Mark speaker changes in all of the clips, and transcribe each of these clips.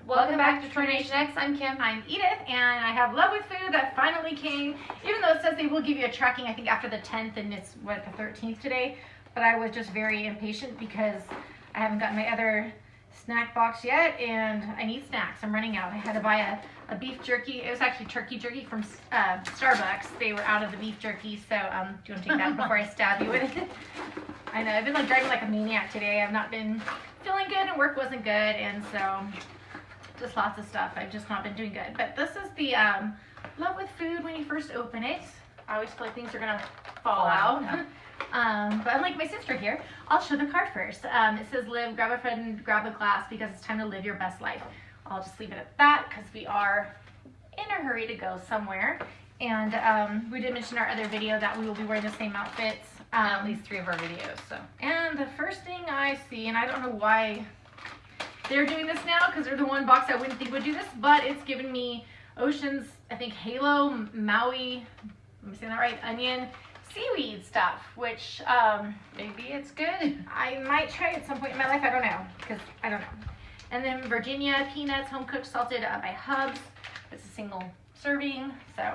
Speaker 1: Welcome back to Troy Nation X. I'm Kim.
Speaker 2: I'm Edith, and I have Love with Food that finally came, even though it says they will give you a tracking, I think, after the 10th, and it's, the 13th today, but I was just very impatient because I haven't gotten my other snack box yet, and I need snacks. I'm running out. I had to buy a beef jerky. It was actually turkey jerky from Starbucks. They were out of the beef jerky, so do you want to take that before I stab you with it? I know, I've been driving like a maniac today. I've not been feeling good, and work wasn't good, and so just lots of stuff. I've just not been doing good. But this is the Love with Food when you first open it. I always feel like things are gonna fall out. Yeah. But unlike my sister here, I'll show the card first. It says live, grab a friend, grab a glass because it's time to live your best life. I'll just leave it at that because we are in a hurry to go somewhere. And we did mention in our other video that we will be wearing the same outfits.
Speaker 1: At least 3 of our videos. So.
Speaker 2: And the first thing I see, and I don't know why they're doing this now because they're the one box I wouldn't think would do this, but it's giving me Ocean's, I think, Halo, Maui, let me say that right, onion, seaweed stuff, which
Speaker 1: Maybe it's good.
Speaker 2: I might try at some point in my life. I don't know, because I don't know. And then Virginia peanuts, home cooked, salted by Hubs. It's a single serving, so.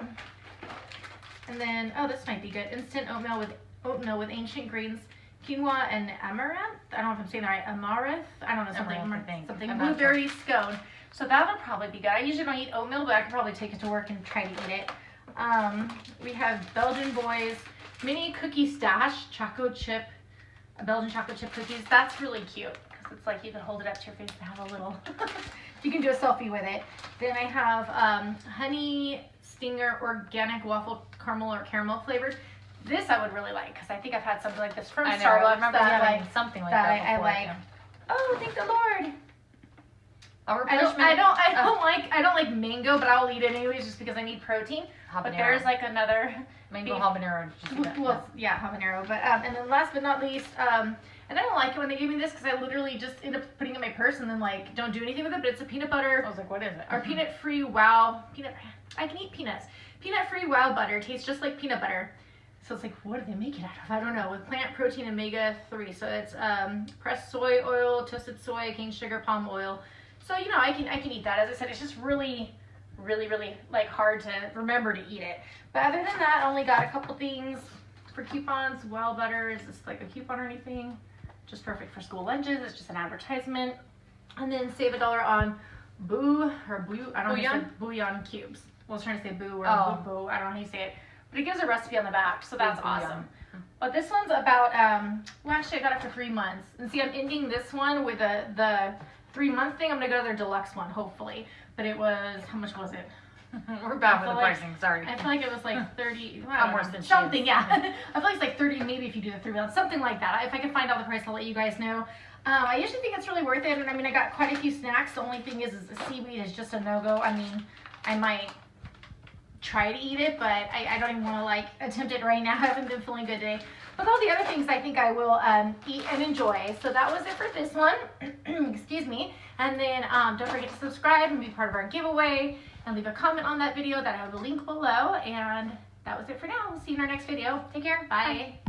Speaker 2: And then, oh, this might be good. Instant oatmeal with ancient grains, quinoa and amaranth. I don't know if I'm saying that right. Amaranth. I don't know, something blueberry scone. So that would probably be good. I usually don't eat oatmeal, but I could probably take it to work and try to eat it. We have Belgian Boys mini cookie stash Belgian chocolate chip cookies. That's really cute because it's like you can hold it up to your face and have a little. You can do a selfie with it. Then I have honey stinger organic waffle caramel flavored. This I would really like because I think I've had something like this from Starbucks.
Speaker 1: I remember having something like that before.
Speaker 2: I like. Yeah. Oh, thank the Lord. I don't like mango, but I'll eat it anyways just because I need protein.
Speaker 1: Habanero.
Speaker 2: But there's like another
Speaker 1: mango habanero.
Speaker 2: Yeah, habanero. But and then last but not least, and I don't like it when they give me this because I literally just end up putting it in my purse and then like don't do anything with it. But it's a peanut butter.
Speaker 1: I was like, what is it?
Speaker 2: Or peanut-free wow I can eat peanuts. Peanut-free wow butter tastes just like peanut butter. So it's like, what do they make it out of? I don't know. With plant protein omega-3. So it's pressed soy oil, toasted soy, cane sugar, palm oil. So, you know, I can eat that. As I said, it's just really like hard to remember to eat it. But other than that, I only got a couple things for coupons. Well butter, is this like a coupon or anything? Just perfect for school lunches. It's just an advertisement. And then save $1 on bouillon cubes. Well, I was trying to say boo or boo. I don't know how you say it. But it gives a recipe on the back, so that's awesome. But this one's about, well, actually I got it for 3 months. And see, I'm ending this one with the 3-month thing. I'm going to go to their deluxe one, hopefully. But it was, how much was it?
Speaker 1: We're bad with the pricing, sorry.
Speaker 2: I feel like it was like 30,
Speaker 1: I'm worse than
Speaker 2: something, yeah. I feel like it's like 30 maybe if you do the 3 months, something like that. If I can find out the price, I'll let you guys know. I usually think it's really worth it. And I mean, I got quite a few snacks. The only thing is seaweed is just a no-go. I mean, I might try to eat it, but I don't even want to like attempt it right now. I haven't been feeling good today. With all the other things I think I will eat and enjoy. So that was it for this one. Excuse me. And then don't forget to subscribe and be part of our giveaway and leave a comment on that video that I have a link below. And that was it for now. We'll see you in our next video. Take care. Bye. Bye.